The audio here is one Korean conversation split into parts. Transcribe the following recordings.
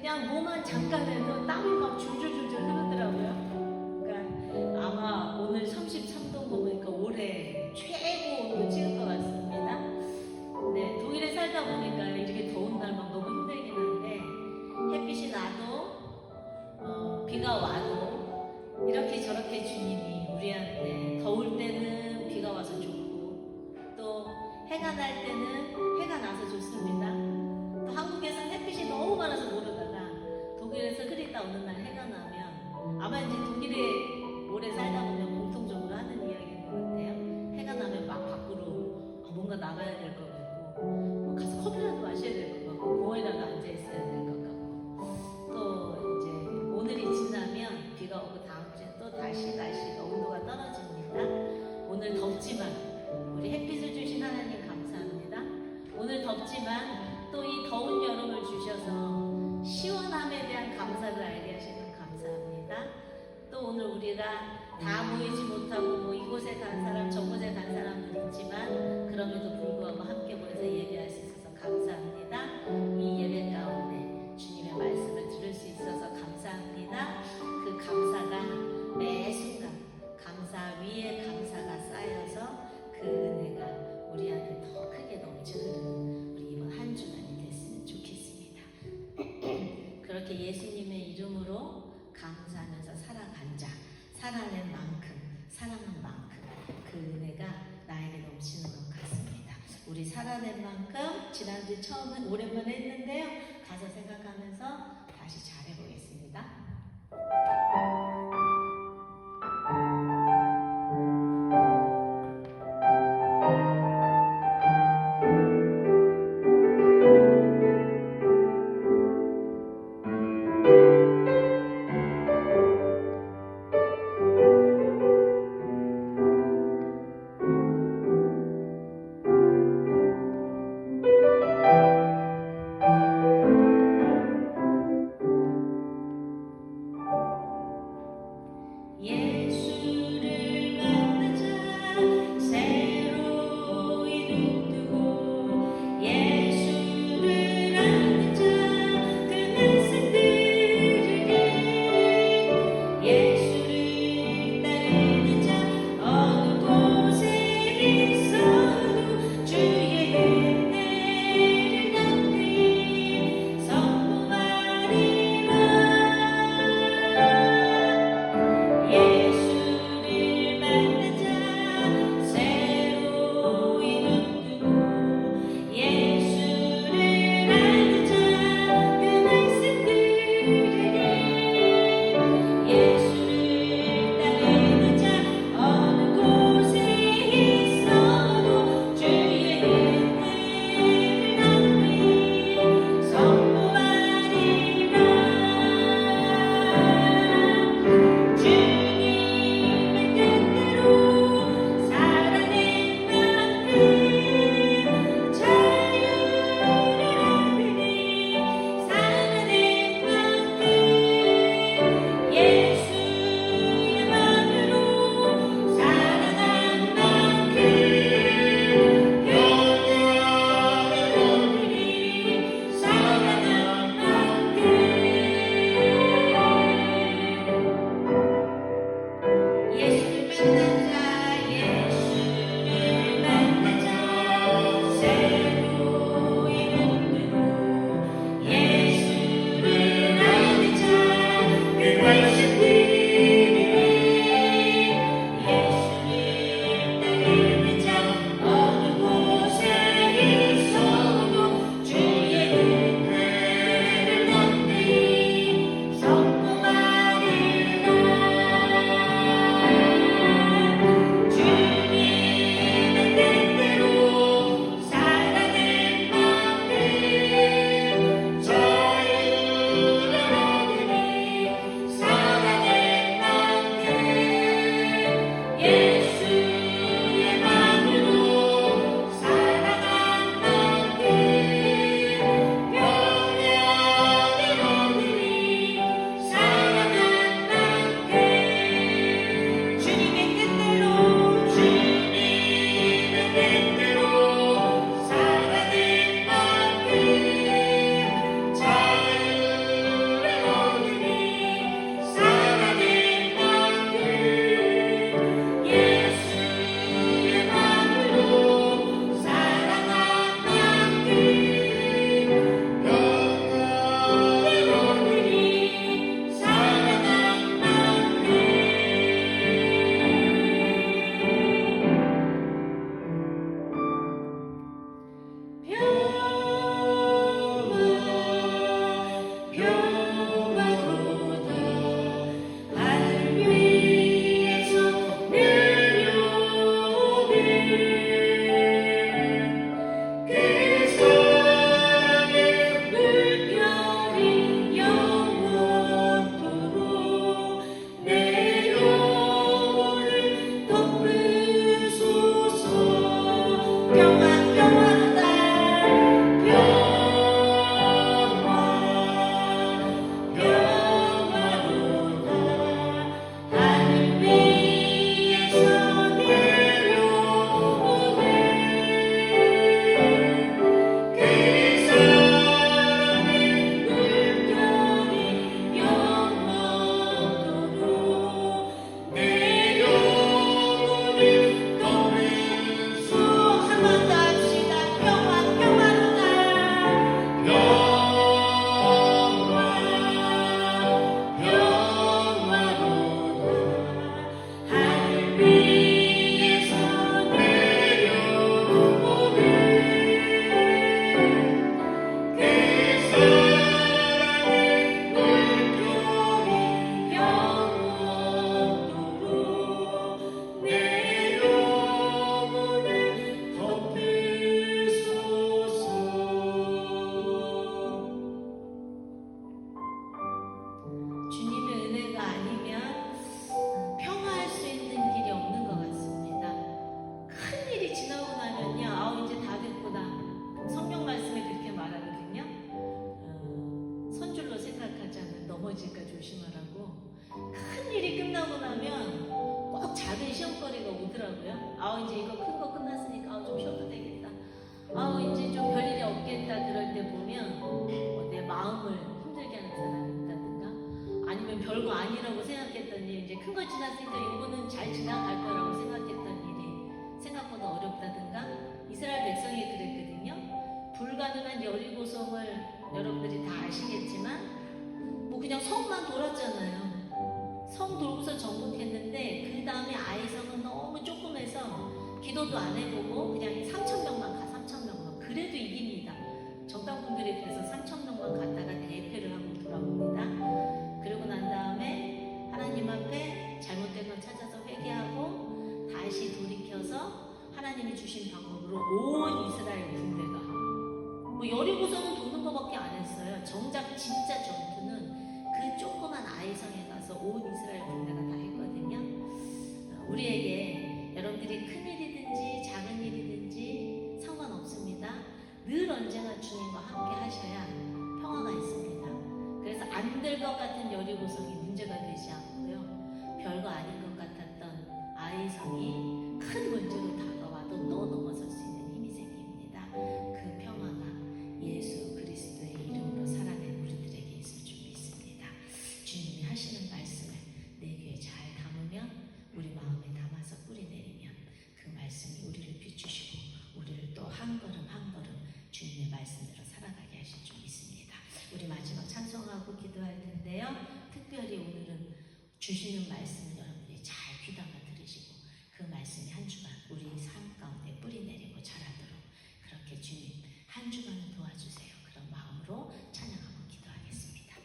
그냥 뭐만 잠깐 해도 땀이 막 줄줄줄줄 흐르더라고요. 그러니까 아마 오늘 33도 보니까 올해 최고 온도 찍을 것 같습니다. 네, 독일에 살다 보니까 이렇게 더운 날 막 너무 힘들긴 한데 햇빛이 나도 비가 와도 이렇게 저렇게 주님이 우리한테 더울 때는 비가 와서 좋고 또 해가 날 때는 해가 나서 좋습니다. 또 한국에서는 햇빛이 너무 많아서 모르다가 독일에서 흐리다 어느 날 해가 나면 아마 이제 독일에 오래 살다 보면 공통적으로 하는 이야기인 것 같아요. 해가 나면 막 밖으로 뭔가 나가야 될 것 같고 가서 커피라도 마셔야 될 것 같고 공원이라도 앉아 있어야 될 것 같고 또 이제 오늘이 지나면 비가 오고 다음 주에 또 다시 날씨가 온도가 떨어집니다. 오늘 덥지만 우리 햇빛을 주신 하나님 감사합니다. 오늘 덥지만 또 이 더운 여름을 주셔서 시원함에 대한 감사를 알게 하시는 감사합니다. 또 오늘 우리가 다 모이지 못하고 뭐 이곳에 간 사람 저곳에 간 사람들 있지만 그럼에도 불구하고 함께 모여서 예배할 수 있어서 감사합니다. 이 예배 가운데 주님의 말씀을 들을 수 있어서 감사합니다. 그 감사가 매 순간 감사 위에 감사가 쌓여서 그 은혜가 우리한테 더 크게 넘쳐흐르는 우리 이번 한 주간이 됐으면 좋겠습니다. 그렇게 예수님의 이름으로 감사하면서 살아간 자, 살아낸 만큼, 사랑한 만큼 그 은혜가 나에게 넘치는 것 같습니다. 우리 살아낸 만큼 지난주 처음 오랜만에 했는데요. 가서 생각하면서 다시 잘해보겠습니다. 이제 이거 큰 거 끝났으니까 좀 쉬어도 되겠다. 이제 좀 별일이 없겠다. 그럴 때 보면 내 마음을 힘들게 하는 사람이 있다든가, 아니면 별거 아니라고 생각했던 일, 이제 큰 거 지났으니까 이거는 잘 지나갈 거라고 생각했던 일이 생각보다 어렵다든가. 이스라엘 백성이 그랬거든요. 불가능한 여리고성을 여러분들이 다 아시겠지만 뭐 그냥 성만 돌았잖아요. 성 돌고서 정복했는데 그 다음에 아이성은 너무 조그매서 기도도 안 해보고 그냥 3,000명만 3,000명만 그래도 이깁니다. 정당분들이 그래서 3,000명만 갔다가 대패를 하고 돌아옵니다. 그러고 난 다음에 하나님 앞에 잘못된 걸 찾아서 회개하고 다시 돌이켜서 하나님이 주신 방법으로 온 이스라엘 군대가 뭐 여리고성은 도는 것밖에 안 했어요. 정작 진짜 전투는 그 조그만 아이성에 가서 온 이스라엘 군대가 다 했거든요. 우리에게 여러분들이 큰 일이든지 작은 일이든지 상관없습니다. 늘 언제나 주님과 함께 하셔야 평화가 있습니다. 그래서 안 될 것 같은 여리고성이 문제가 되지 않고요. 별거 아닌 것 같았던 아이성이 큰 문제로 다가와도 넘어설 수 있는 힘이 생깁니다. 그 평화가 예수 그리스도의 이름으로 살아낸 우리들에게 있을 줄 믿습니다. 주님이 하시는 말씀을 내 귀에 잘 담으면, 우리 마음에 담아서 뿌리 내리면 그 말씀이 우리를 비추시고 우리를 또 한 걸음 한 걸음 주님의 말씀대로 살아가게 하실 줄 믿습니다. 우리 마지막 찬송하고 기도할 텐데요. 특별히 오늘은 주시는 말씀을 여러분들이 잘 귀담아 들으시고 그 말씀이 한 주간 우리 삶 가운데 뿌리 내리고 자라도록 그렇게 주님 한 주간을 도와주세요. 그런 마음으로 찬양하고 기도하겠습니다.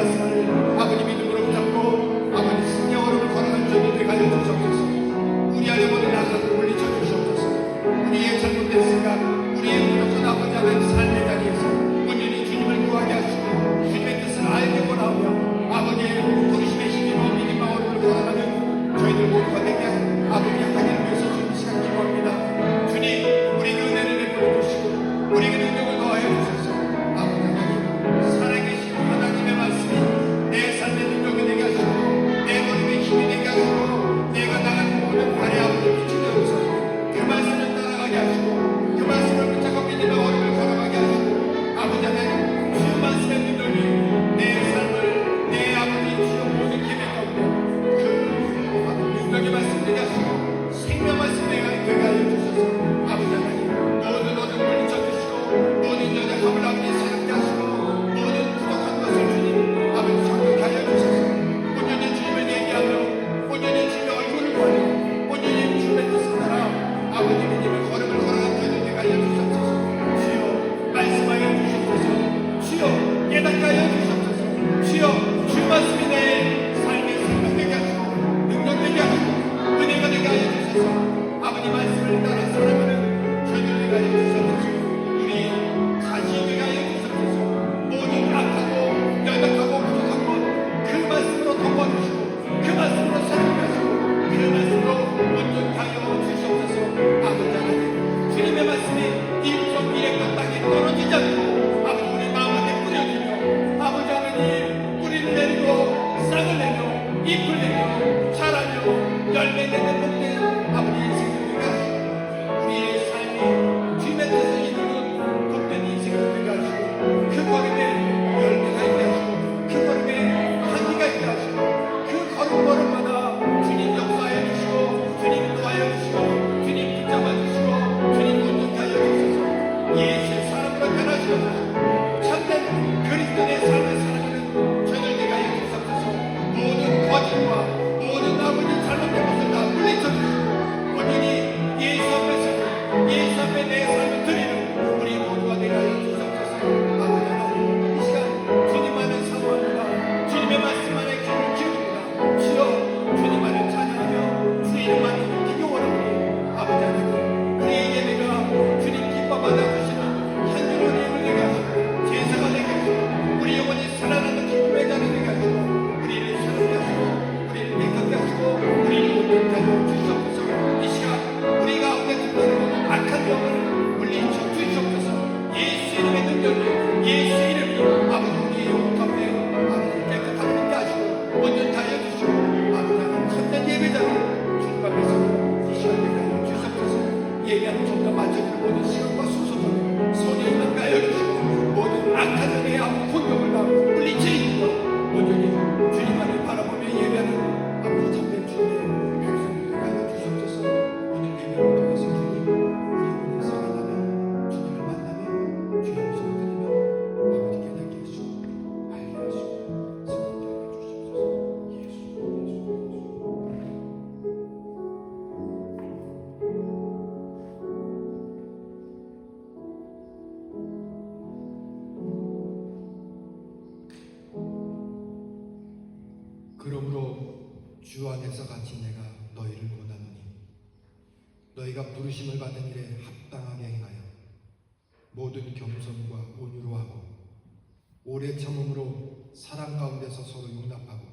말씀을 아버지 믿음으로 붙잡고 아버지 승리의 걸음을 걸어가는 저희들 되게 하여 주시옵소서. 우리 안에 모든 악을 물리쳐 주시옵소서. 우리의 잘못된 생각, 우리의 부족한 아버지 하나님 삶의 자리에서 온전히 주님을 구하게 하시고 주님의 뜻을 알게 원하며 아버지의 부르심에 힘입어 믿음과 걸음을 걸어가는 저희들 모두가 되게 아버지 하나님을 위해서 주님 시간 기도합니다. 주님 우리에게 은혜를 베풀어 주시고 우리에게 능력을 더하여 주셔서 아버지 하나님 살아계신 하나님의 말씀이 내 삶의 능력이 되게 하시고 내 걸음에 힘이 되게 하시고 내가 나가는 모든 발에 아버지 빛이 되어서 그 말씀을 따라가게 하시고 그 말씀을 붙잡고 믿음의 걸음을 걸어가게 하시고 아버지 하나님 주의 말씀의 능력이 내 삶을 내 아버지 주의 모든 계획 가운데 그 능력의 말씀 되게 하시고 생명 말씀 되게 하여 주셔서 아버지 하나님 모든 어둠을 물리쳐주시고 모든 연약함을 아버지 새롭게 하시고 모든 부족한 것을 주님 아버지 정확히 하여 주셔서 온전히 주님을 얘기하며 온전히 주님의 얼굴을 보며 온전히 주님의 뜻을 따라 아버지 믿음의 걸음을 걸어가는 저희들 되게 하여 주옵소서. 주여 말씀하여 주옵소서. 주여 깨닫게 하여 주옵소서. 주여 주의 말씀이 내 삶의 생명되게 하시고 능력되게 하시고 은혜가 되게 하여 주셔서 아버지 말씀을 따라 살아가는 저희들 되게 하여 주옵소서. 우리 자신이 되게 하여 주옵소서. 모든 악하고 연약하고 부족한 것그 말씀으로 덮어주시고 그 말씀으로 새롭게 하시고 그 말씀으로 온전히 하여 주시옵소서. 아버지 하나님 주님의 말씀이 일정 미래과 땅에 떨어지지 않고 아버지 우리 마음 안에 뿌려지며 아버지 하나님 뿌리를 내리고 싹을 내며 잎을 내며 자라며 열매 내는 복된 아버지 인생을 되게 하시고 우리의 삶이 주님의 뜻을 이루는 복된 인생을 되게 하시고 그 걸음에 열매가 있게 하시고 그 걸음에 한기가 있게 하시고 그 걸음마다 주님 역사하여 주시고 주님 인도하여 주시고 주님 붙잡아 주시고 주님 온전히 하여 주셔서 예수의 사람으로 변하시옵소서. 참된 그리스도의 삶을 살아가는 저희들 되게 하여 주옵소서. 모든 거짓과 모든 아버지 잘못된 것을 다 물리쳐 주시고 온전히 예수 앞에서 예수 앞에 내 삶을 드리는 우리 모두가 되게 하여 주옵소서. 아버지 하나님 이 시간 주님만을 사모합니다. 주님의 말씀 안에 귀를 기울입니다. 주여 주님만을 찬양하며 주 이름만 기도 원하오니 아버지 하나님 우리의 예배가 주님 기뻐 받아주시는 한 주로 예물 되게 하시고 제사가 되게 하시고 우리 영혼이 살아나는 기쁨의 자리 되게 하시고 우리를 새롭게 하시고 우리를 깨끗게 하시고 우리를 온전히 하여 주시옵소서. 이 시간 우리 가운데 듣는 모든 악한 영을 물리쳐 주시옵소서. 예수 이름의 능력이 예수 이름이 아버지 우리의 영혼 가운데 아버지 깨끗함을 있게 하시고 온전히 하여 주시고 아버지 하나님 참된 예배자로 주님 앞에서 이 시간 되게 하여 주시옵소서. 예배하는 좀더 맞춰주는 모든 시간과 순서도 손에 있는 가여 주시고 모든 악한 영의 아무 공격을 다 물리치시고 온전히 주님만을 바라보며 예배하는 아버지 참된 주님의 백성들을 가여 주시옵소서. 오늘 예배를 통해서 주님 우리 영혼이 살아나며 주님을 만나며 주의 음성을 들으며 아버지 깨닫게 하시고 알게 하시고 성령께 하여 주시옵소서. 예수 그러므로 주 안에서 같이 내가 너희를 권하노니 너희가 부르심을 받은 일에 합당하게 행하여 모든 겸손과 온유로 하고 오래 참음으로 사랑 가운데서 서로 용납하고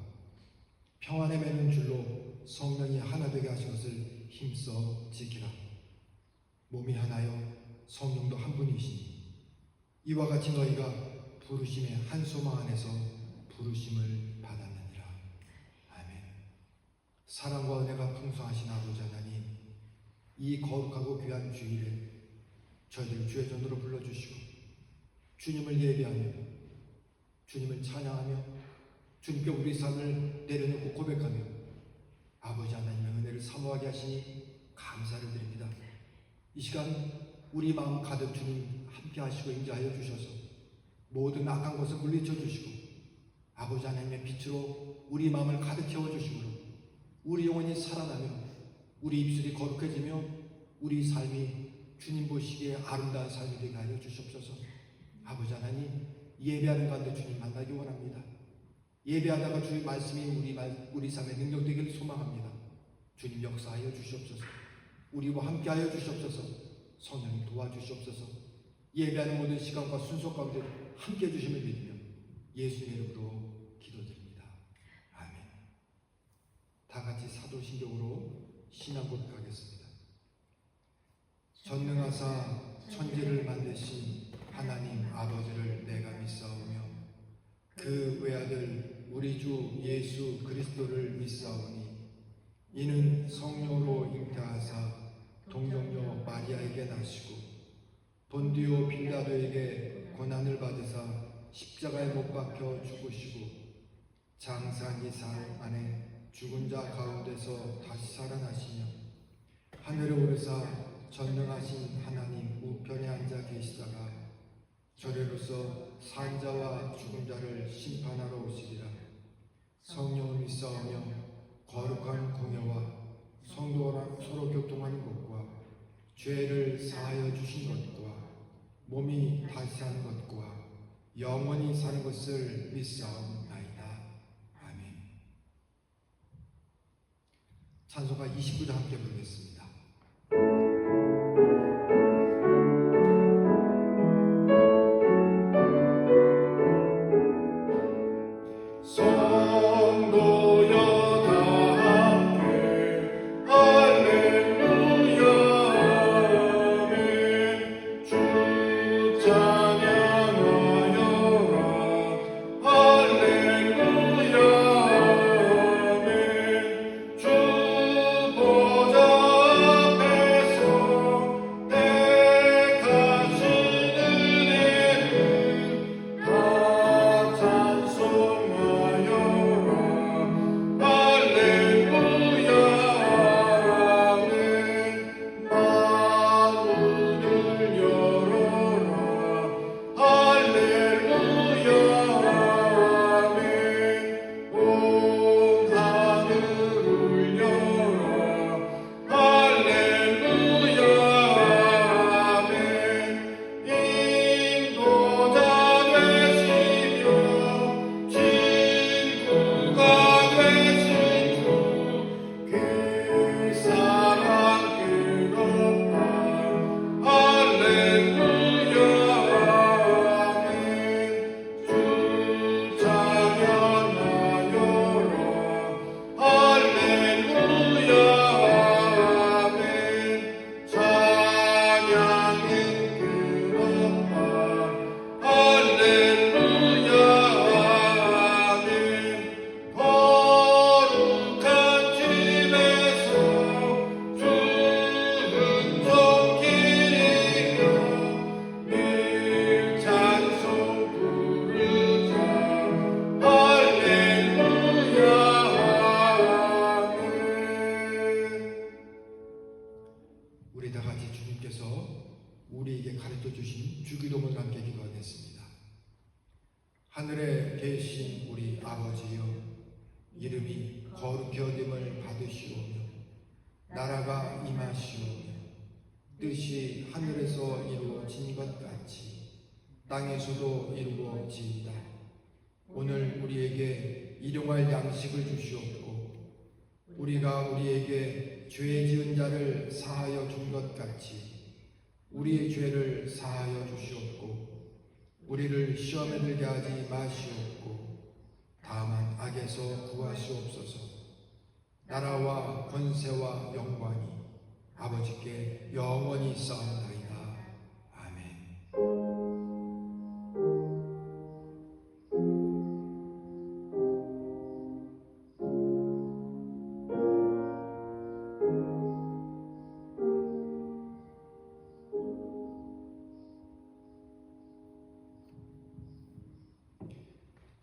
평안에 매는 줄로 성령이 하나 되게 하신 것을 힘써 지키라. 몸이 하나요 성령도 한 분이시니 이와 같이 너희가 부르심의 한 소망 안에서 부르심을 받았느니라. 아멘. 사랑과 은혜가 풍성하신 아버지 하나님 이 거룩하고 귀한 주일에 저희들 주의 전으로 불러주시고 주님을 예배하며 주님을 찬양하며 주님께 우리 삶을 내려놓고 고백하며 아버지 하나님의 은혜를 사모하게 하시니 감사를 드립니다. 이 시간 우리 마음 가득 주님 함께 하시고 인자하여 주셔서 모든 악한 것을 물리쳐 주시고 아버지 하나님의 빛으로 우리 마음을 가득 채워주시므로 우리 영혼이 살아나며 우리 입술이 거룩해지며 우리 삶이 주님 보시기에 아름다운 삶이 되게 하여 주시옵소서. 아버지 하나님 예배하는 가운데 주님 만나기 원합니다. 예배하다가 주의 말씀이 우리 삶에 능력되기를 소망합니다. 주님 역사하여 주시옵소서. 우리와 함께하여 주시옵소서. 성령님 도와주시옵소서. 예배하는 모든 시간과 순서 가운데 함께해 주심을 믿으며 예수님의 이름으로 기도드립니다. 아멘. 다 같이 사도신경으로 신앙 고백하겠습니다. 전능하사 천지를 만드신 하나님 아버지를 내가 믿사오며 그 외아들 우리 주 예수 그리스도를 믿사오니 이는 성령으로 잉태하사 동정녀 마리아에게 나시고 본디오 빌라도에게 고난을 받으사 십자가에 못 박혀 죽으시고 장사 2살 안에 죽은 자 가운데서 다시 살아나시며 하늘에 오르사 전능하신 하나님 우편에 앉아 계시다가 저래로서 산자와 죽은 자를 심판하러 오시리라. 성령을 믿사오며 거룩한 공예와 성도랑 서로 교통하는 것과 죄를 사하여 주신 것과 몸이 다시 사는 것과 영원히 사는 것을 믿사옵나이다. 아멘. 찬송가 29장 함께 부르겠습니다. 우리 다 같이 주님께서 우리에게 가르쳐 주신 주기도문을 함께 기도하겠습니다. 하늘에 계신 우리 아버지여, 이름이 거룩히 여김을 받으시오며 나라가 임하시오며 뜻이 하늘에서 이루어진 것 같이 땅에서도 이루어지이다. 오늘 우리에게 일용할 양식을 주시옵고 우리가 우리에게 죄 지은 자를 사하여 준 것 같이 우리의 죄를 사하여 주시옵고 우리를 시험에 들게 하지 마시옵고 다만 악에서 구하시옵소서. 나라와 권세와 영광이 아버지께 영원히 있사옵나이다. 아멘.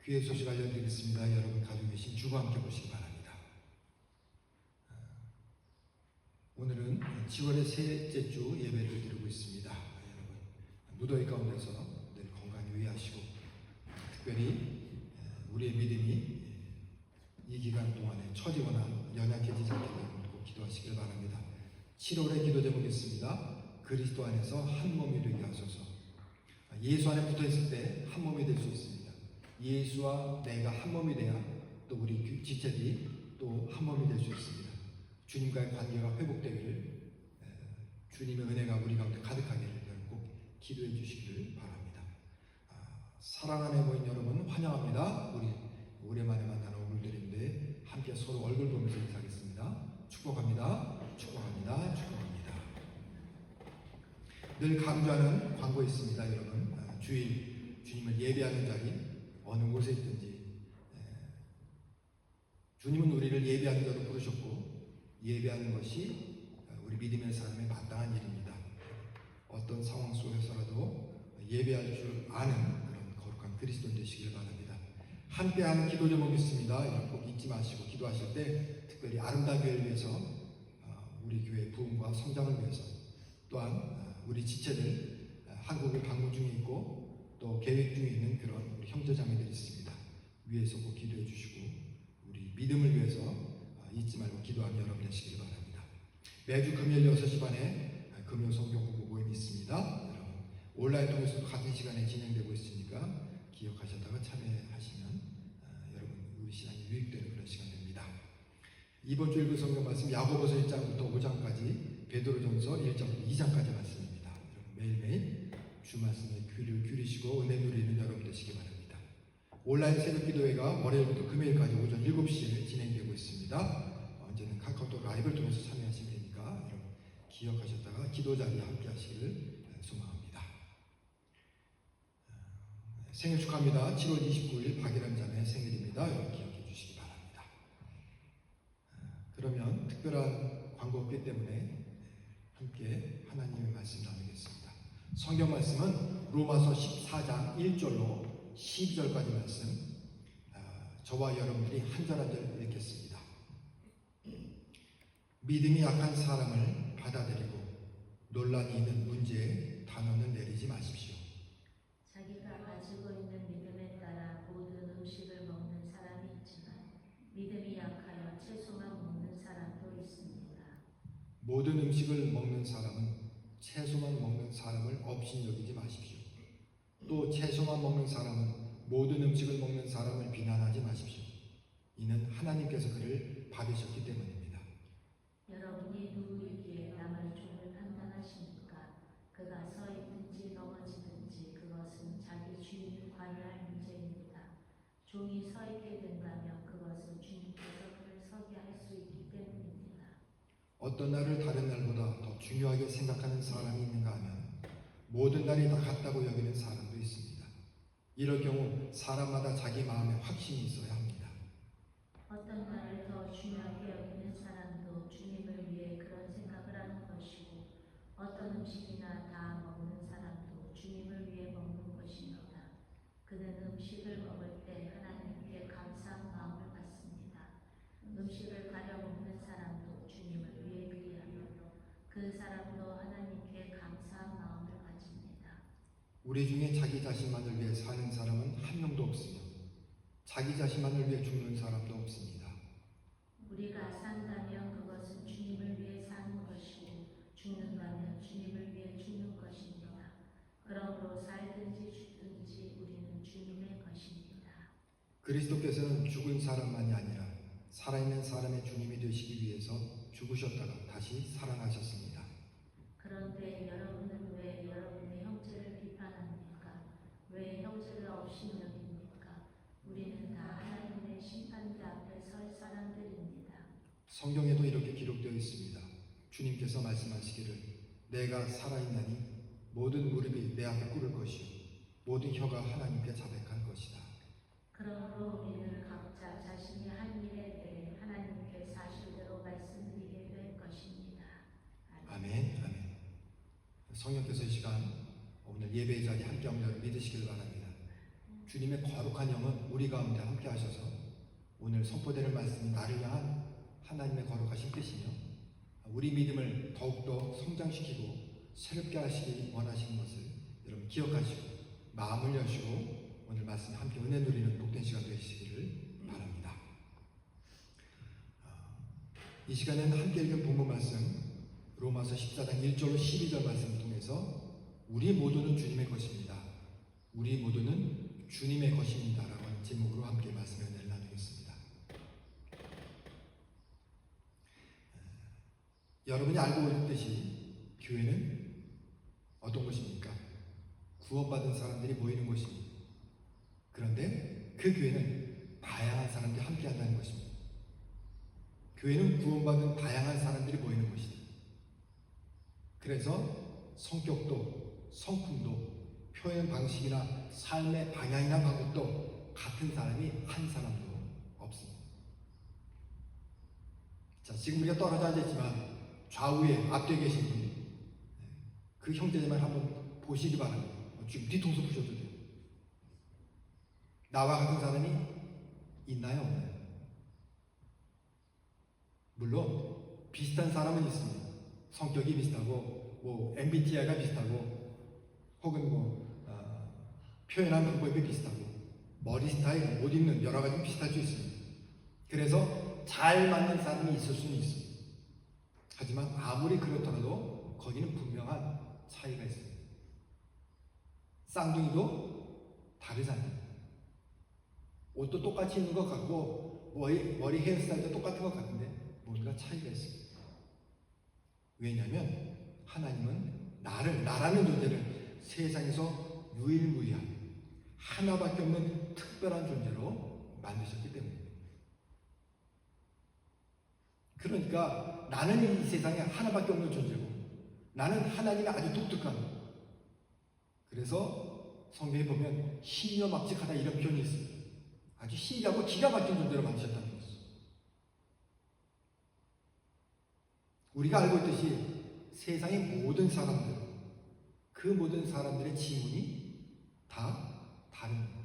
귀의 소식 알려드리겠습니다. 여러분 가지고 계신 주보 함께 보시기 바랍니다. 오늘은 10월의 셋째 주 예배를 드리고 있습니다. 여러분 무더위 가운데서 늘 건강히 유의하시고 특별히 우리의 믿음이 이 기간 동안에 처지거나 연약해지지 않게 꼭 기도하시길 바랍니다. 7월의 기도 제목이 있습니다. 그리스도 안에서 한 몸이 되게 하소서. 예수 안에 붙어 있을 때 한 몸이 될 수 있습니다. 예수와 내가 한 몸이 돼야 또 우리 지체들이 또 한 몸이 될 수 있습니다. 주님과의 관계가 회복되기를 주님의 은혜가 우리 가운데 가득하기를 여러분 꼭 기도해 주시기를 바랍니다. 사랑하는 모인 여러분 환영합니다. 우리 오랜만에 만나는 얼굴들인데 함께 서로 얼굴 보면서 인사하겠습니다. 축복합니다. 축복합니다. 축복합니다. 늘 강조하는 광고 있습니다. 여러분 주일 주님을 예배하는 자리 어느 곳에 있든지 주님은 우리를 예배하는 자로 부르셨고 예배하는 것이 우리 믿음의 사람의 마땅한 일입니다. 어떤 상황 속에서라도 예배할 줄 아는 그런 거룩한 그리스도 되시길 바랍니다. 함께하는 기도 제목이 있습니다. 여러분 꼭 잊지 마시고 기도하실 때 특별히 아름다운 교회를 위해서 우리 교회 부흥과 성장을 위해서 또한 우리 지체들 한국에 방문 중에 있고 또 계획 중에 있는 그런 우리 형제자매들이 있습니다. 위해서 꼭 기도해 주시고 우리 믿음을 위해서 잊지 말고 기도하며 여러분 되시길 바랍니다. 매주 금요일 6시 반에 금요 성경 공부 모임이 있습니다. 여러분 온라인 통해서도 같은 시간에 진행되고 있으니까 기억하셨다가 참여하시면 여러분 우리 신앙이 유익되는 그런 시간 됩니다. 이번 주 읽을 성경 말씀 야고보서 1장부터 5장까지 베드로전서 1장부터 2장까지 말씀입니다. 여러분 매일매일 주 말씀에 귀를 기울이시고 은혜 누리는 여러분 되시기 바랍니다. 온라인 새벽기도회가 월요일부터 금요일까지 오전 7시에 진행되고 있습니다. 언제는 카카오톡 라이브를 통해서 참여하시면 되니까 여러분 기억하셨다가 기도 자리에 함께 하시기를 소망합니다. 생일 축하합니다. 7월 29일 박예람 자매 생일입니다. 여러분 기억해 주시기 바랍니다. 그러면 특별한 광고 없기 때문에 함께 하나님의 말씀 나누겠습니다. 성경 말씀은 로마서 14장 1절로 12절까지 말씀 저와 여러분들이 한 절 한 절 읽겠습니다. 믿음이 약한 사람을 받아들이고 논란이 있는 문제에 단언을 내리지 마십시오. 자기가 가지고 있는 믿음에 따라 모든 음식을 먹는 사람이 있지만 믿음이 약하여 채소만 먹는 사람도 있습니다. 모든 음식을 먹는 사람은 채소만 먹는 사람을 업신여기지 마십시오. 또 채소만 먹는 사람은 모든 음식을 먹는 사람을 비난하지 마십시오. 이는 하나님께서 그를 받으셨기 때문입니다. 여러분이 누구이기에 남의 종을 판단하십니까? 그가 서 있든지 넘어지든지 그것은 자기 주인이 관여할 문제입니다. 종이 서 있게 된다면 그것은 주님께서 그를 서게 할 수 있기 때문입니다. 어떤 날을 다른 날보다 더 중요하게 생각하는 사람이 있는가 하면 모든 날이 다 같다고 여기는 사람도 있습니다. 이럴 경우 사람마다 자기 마음에 확신이 있어야 합니다. 어떤 날을 더 중요하게 여기는 사람도 주님을 위해 그런 생각을 하는 것이고 어떤 음식이나 다 먹는 사람도 주님을 위해 먹는 것입니다. 그는 음식을 먹을 때 하나님께 감사한 마음을 갖습니다. 음식을 가려 먹는 사람도 주님을 위해 그리하며 그 사람도 하나님께 감사한 마음을 가집니다. 우리 중에 자기 자신만을 위해 사는 사람은 한 명도 없으며 자기 자신만을 위해 죽는 사람도 없습니다. 우리가 산다면 그것은 주님을 위해 사는 것이고 죽는다면 주님을 위해 죽는 것입니다. 그러므로 살든지 죽든지 우리는 주님의 것입니다. 그리스도께서는 죽은 사람만이 아니라 살아있는 사람의 주님이 되시기 위해서 죽으셨다가 다시 살아나셨습니다. 그런데 여러분은 왜 여러분의 형제를 비판합니까? 왜 형제를 업신여깁니까? 우리는 다 하나님의 심판대 앞에 설 사람들입니다. 성경에도 이렇게 기록되어 있습니다. 주님께서 말씀하시기를 내가 살아있나니 모든 무릎이 내 앞에 꿇을 것이요 모든 혀가 하나님께 자백할 것이다. 그러므로 우리는 각자 자신이 한 일에 대해 하나님께 사실대로 말씀드리게 될 것입니다. 아멘. 아멘. 성령께서 이 시간 오늘 예배의 자리에 함께하는 믿으시길 바랍니다. 주님의 거룩한 영은 우리 가운데 함께 하셔서 오늘 선포되는 말씀이 나를 향한 하나님의 거룩하신 뜻이며 우리 믿음을 더욱더 성장시키고 새롭게 하시기 원하시는 것을 여러분 기억하시고 마음을 여시고 오늘 말씀에 함께 은혜 누리는 복된 시간 되시기를 바랍니다. 이 시간에는 함께 읽은 본문 말씀 로마서 14장 1절로 12절 말씀을 통해서 우리 모두는 주님의 것입니다. 우리 모두는 주님의 것입니다. 라고 하는 제목으로 함께 말씀을 나누겠습니다. 여러분이 알고 있듯이 교회는 어떤 곳입니까? 구원받은 사람들이 모이는 곳입니다. 그런데 그 교회는 다양한 사람들이 함께 한다는 것입니다. 교회는 구원받은 다양한 사람들이 모이는 곳이다. 그래서 성격도 성품도 표현 방식이나 삶의 방향이나 방법도 같은 사람이 한 사람도 없습니다. 자, 지금 우리가 떨어져 앉아있지만 좌우에 앞뒤에 계신 분이 그 형제자매를 한번 보시기 바랍니다. 지금 뒤통수 부셔도 돼요. 나와 같은 사람이 있나요? 없나요? 물론 비슷한 사람은 있습니다. 성격이 비슷하고 뭐 MBTI가 비슷하고 혹은 표현하는 방법이 비슷하고 머리 스타일, 옷 입는 여러 가지 비슷할 수 있습니다. 그래서 잘 맞는 사람이 있을 수는 있습니다. 하지만 아무리 그렇더라도 거기는 분명한 차이가 있습니다. 쌍둥이도 다르잖아요. 옷도 똑같이 입는 것 같고 머리 헤어스타일도 똑같은 것 같은데 뭔가 차이가 있습니다. 왜냐하면 하나님은 나라는 존재를 세상에서 유일무이한 하나밖에 없는 특별한 존재로 만드셨기 때문입니다. 그러니까 나는 이 세상에 하나밖에 없는 존재고 나는 하나님의 아주 독특한, 그래서 성경에 보면 신묘막직하다 이런 표현이 있습니다. 아주 신기하고 기가 막힌 존재로 만드셨다는 것이죠. 우리가 알고 있듯이 세상의 모든 사람들, 그 모든 사람들의 지문이 다 다릅니다.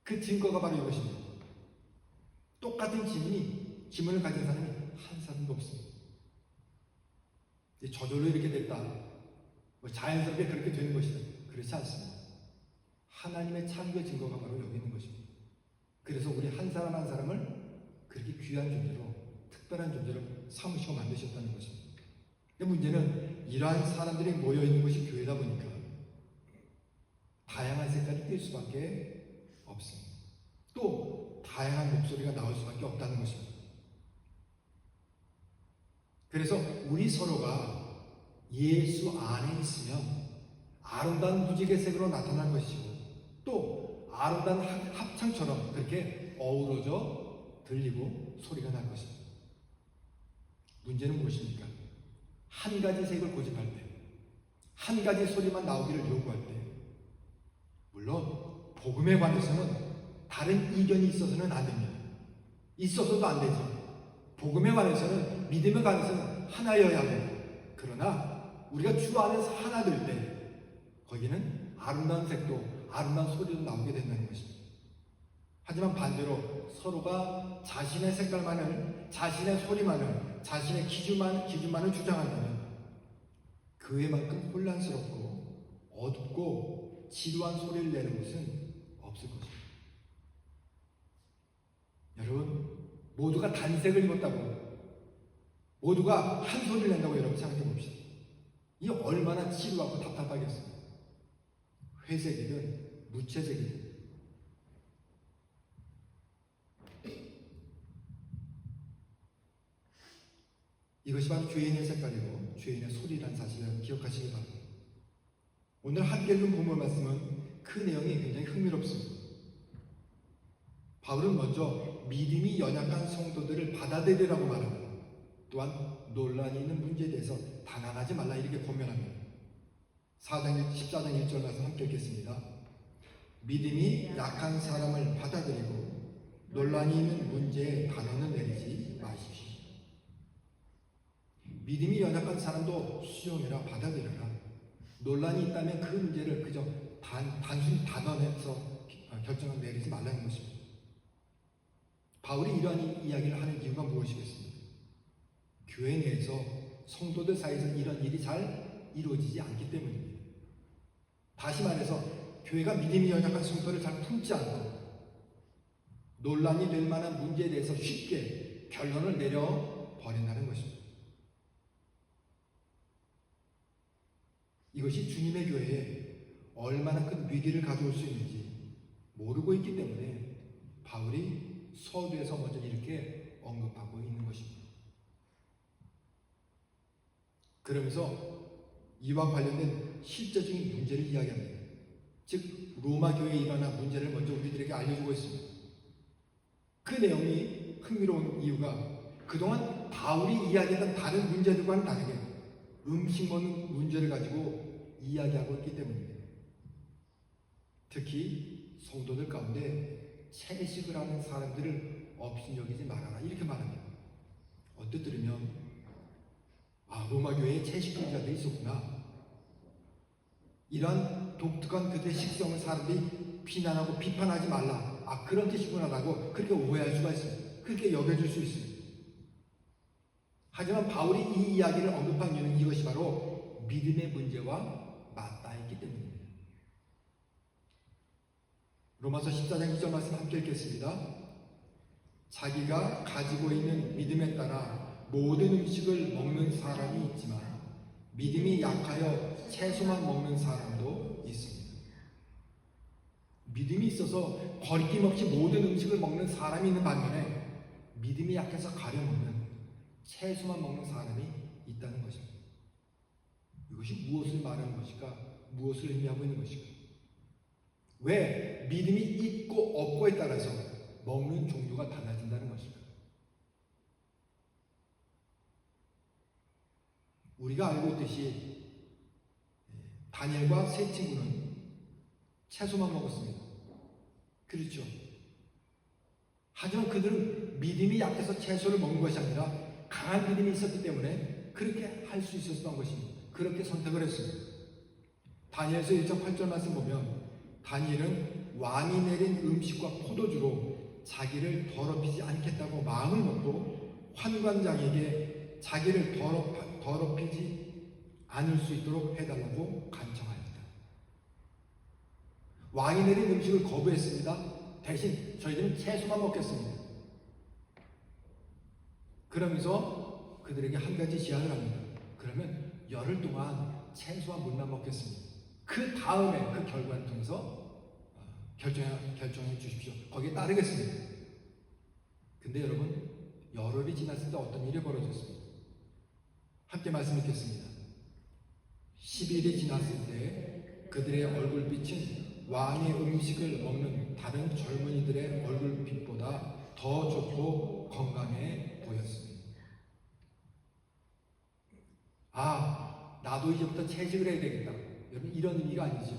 그 증거가 바로 이것입니다. 똑같은 지문을 가진 사람이 한 사람도 없습니다. 저절로 이렇게 됐다, 자연스럽게 그렇게 되는 것이다, 그렇지 않습니다. 하나님의 창조의 증거가 바로 여기 있는 것입니다. 그래서 우리 한 사람 한 사람을 그렇게 귀한 존재로, 특별한 존재로 삼으시고 만드셨다는 것입니다. 근데 문제는 이러한 사람들이 모여있는 곳이 교회다 보니까 다양한 색깔이 띌 수밖에 없습니다. 또 다양한 목소리가 나올 수밖에 없다는 것입니다. 그래서 우리 서로가 예수 안에 있으면 아름다운 무지개 색으로 나타난 것이고 또 아름다운 합창처럼 그렇게 어우러져 들리고 소리가 날 것입니다. 문제는 무엇입니까? 한 가지 색을 고집할 때, 한 가지 소리만 나오기를 요구할 때, 물론 복음에 관해서는 다른 이견이 있어서는 안 됩니다. 있어서도 안 되죠. 복음에 관해서는, 믿음에 관해서는 하나여야 합니다. 그러나 우리가 주 안에서 하나 될 때 거기는 아름다운 색도 아름다운 소리도 나오게 된다는 것입니다. 하지만 반대로 서로가 자신의 색깔만을, 자신의 소리만을, 자신의 기준만을 주장한다면 그에만큼 혼란스럽고 어둡고 지루한 소리를 내는 것은 없을 것입니다. 여러분, 모두가 단색을 입었다고, 모두가 한 소리를 낸다고 여러분 생각해 봅시다. 이 얼마나 지루하고 답답하겠어요. 회색이든 무채색이든. 이것이 바로 죄인의 색깔이고 죄인의 소리라는 사실을 기억하시기 바랍니다. 오늘 함께 읽은 본문 말씀은 그 내용이 굉장히 흥미롭습니다. 바울은 먼저 믿음이 연약한 성도들을 받아들이라고 말합니다. 또한 논란이 있는 문제에 대해서 단언하지 말라 이렇게 권면합니다. 14장 1절 말씀 함께 읽겠습니다. 믿음이 약한 사람을 받아들이고 논란이 있는 문제에 단언을 내리지 마십시오. 믿음이 연약한 사람도 수용해라, 받아들여라. 논란이 있다면 그 문제를 그저 단순히 단언해서 결정을 내리지 말라는 것입니다. 바울이 이러한 이야기를 하는 이유가 무엇이겠습니까? 교회 내에서 성도들 사이에서 이런 일이 잘 이루어지지 않기 때문입니다. 다시 말해서 교회가 믿음이 연약한 성도를 잘 품지 않고 논란이 될 만한 문제에 대해서 쉽게 결론을 내려버린다는 것입니다. 이것이 주님의 교회에 얼마나 큰 위기를 가져올 수 있는지 모르고 서두에서 먼저 이렇게 언급하고 있는 것입니다. 그러면서 이와 관련된 실제적인 문제를 이야기합니다. 즉 로마 교회에 일어난 문제를 먼저 우리들에게 알려주고 있습니다. 그 내용이 흥미로운 이유가 그동안 바울이 이야기했던 다른 문제들과는 다르게 음식 먹는 문제를 가지고 이야기하고 있기 때문입니다. 특히 성도들 가운데 채식을 하는 사람들을 업신여기지 말아라 이렇게 말합니다. 언뜻 들으면 로마 교회에 채식주의자들이 있었구나. 이러한 독특한 그들의 식성을 사람들이 비난하고 비판하지 말라. 그런 뜻이구나라고 그렇게 오해할 수가 있습니다. 그렇게 여겨줄 수 있습니다. 하지만 바울이 이 이야기를 언급한 이유는 이것이 바로 믿음의 문제와 맞닿아있기 때문입니다. 로마서 14장 2절 말씀 함께 읽겠습니다. 자기가 가지고 있는 믿음에 따라 모든 음식을 먹는 사람이 있지만 믿음이 약하여 채소만 먹는 사람도 있습니다. 믿음이 있어서 거리낌 없이 모든 음식을 먹는 사람이 있는 반면에 믿음이 약해서 가려 먹는 채소만 먹는 사람이 있다는 것입니다. 이것이 무엇을 말하는 것일까? 무엇을 의미하고 있는 것일까? 왜 믿음이 있고 없고에 따라서 먹는 종류가 달라진다는 것일까? 우리가 알고 있듯이 다니엘과 세 친구는 채소만 먹었습니다. 그렇죠? 하지만 그들은 믿음이 약해서 채소를 먹는 것이 아니라 강한 믿음이 있었기 때문에 그렇게 할 수 있었던 것입니다. 그렇게 선택을 했습니다. 다니엘서 1장 8절 말씀 보면 다니엘은 왕이 내린 음식과 포도주로 자기를 더럽히지 않겠다고 마음을 먹고 환관장에게 자기를 더럽히지 않을 수 있도록 해달라고 간청하였다. 왕이 내린 음식을 거부했습니다. 대신 저희들은 채소만 먹겠습니다. 그러면서 그들에게 한 가지 제안을 합니다. 그러면 열흘 동안 채소와 물만 먹겠습니다. 그 다음에 그 결과를 통해서 결정해 주십시오. 거기에 따르겠습니다. 근데 여러분 열흘이 지났을 때 어떤 일이 벌어졌습니다. 함께 말씀 읽겠습니다. 10일이 지났을 때 그들의 얼굴빛은 왕의 음식을 먹는 다른 젊은이들의 얼굴빛보다 더 좋고 건강해 보였습니다. 나도 이제부터 채식을 해야 되겠다. 여러분 이런 의미가 아니죠.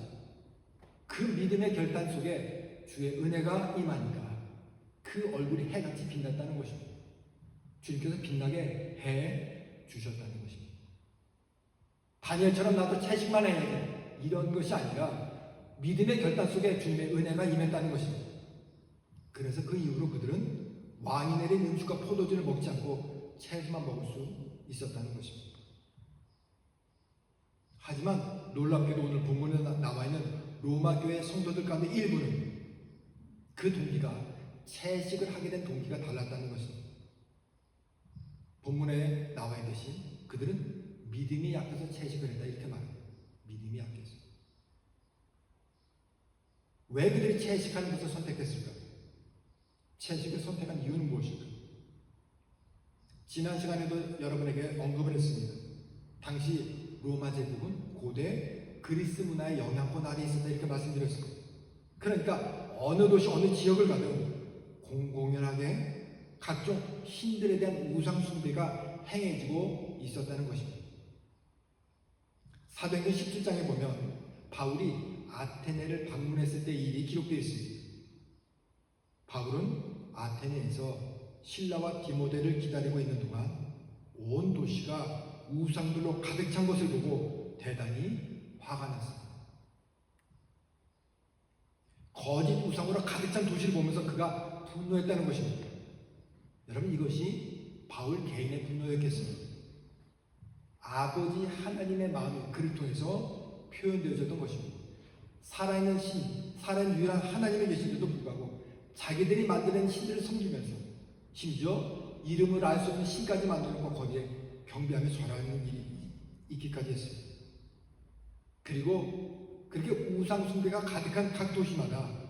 그 믿음의 결단 속에 주의 은혜가 임하니까 그 얼굴이 해같이 빛났다는 것입니다. 주님께서 빛나게 해 주셨다는 것입니다. 다니엘처럼 나도 채식만 해야 돼. 이런 것이 아니라 믿음의 결단 속에 주님의 은혜가 임했다는 것입니다. 그래서 그 이후로 그들은 왕이 내린 음식과 포도주를 먹지 않고 채소만 먹을 수 있었다는 것입니다. 하지만 놀랍게도 오늘 본문에 나와 있는 로마 교회 성도들 가운데 일부는 그 동기가 채식을 하게 된 동기가 달랐다는 것입니다. 본문에 나와 있듯이 그들은 믿음이 약해서 채식을 했다 이렇게 말합니다. 믿음이 약해서. 왜 그들이 채식하는 것을 선택했을까? 채식을 선택한 이유는 무엇일까? 지난 시간에도 여러분에게 언급을 했습니다. 당시 로마 제국은 고대 그리스 문화의 영향권 아래에 있었다 이렇게 말씀드렸습니다. 그러니까 어느 도시 어느 지역을 가든 공공연하게 각종 신들에 대한 우상 숭배가 행해지고 있었다는 것입니다. 사도행전 17장에 보면 바울이 아테네를 방문했을 때 일이 기록되어 있습니다. 바울은 아테네에서 신라와 디모데를 기다리고 있는 동안 온 도시가 우상들로 가득 찬 것을 보고 대단히 화가 났습니다. 거짓 우상으로 가득 찬 도시를 보면서 그가 분노했다는 것입니다. 여러분 이것이 바울 개인의 분노였겠습니다. 아버지 하나님의 마음이 그를 통해서 표현되어졌던 것입니다. 살아있는 신, 살아있는 유일한 하나님이 계신데도 불구하고 자기들이 만드는 신들을 섬기면서 심지어 이름을 알 수 없는 신까지 만들어놓고 거기에 경배하며 절하는 일이 있기까지 했습니다. 그리고 그렇게 우상 숭배가 가득한 각 도시마다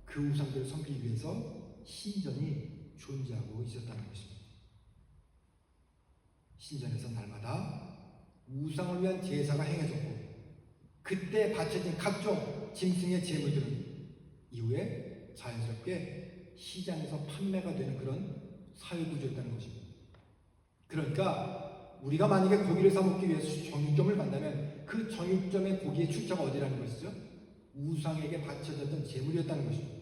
그 우상들을 섬기기 위해서 신전이 존재하고 있었다는 것입니다. 신전에서 날마다 우상을 위한 제사가 행해졌고 그때 바쳐진 각종 짐승의 제물들은 이후에 자연스럽게 시장에서 판매가 되는 그런 사회구조였다는 것입니다. 그러니까 우리가 만약에 고기를 사 먹기 위해서 정육점을 간다면 그 정육점의 고기의 출처가 어디라는 것이죠? 우상에게 바쳐졌던 제물이었다는 것입니다.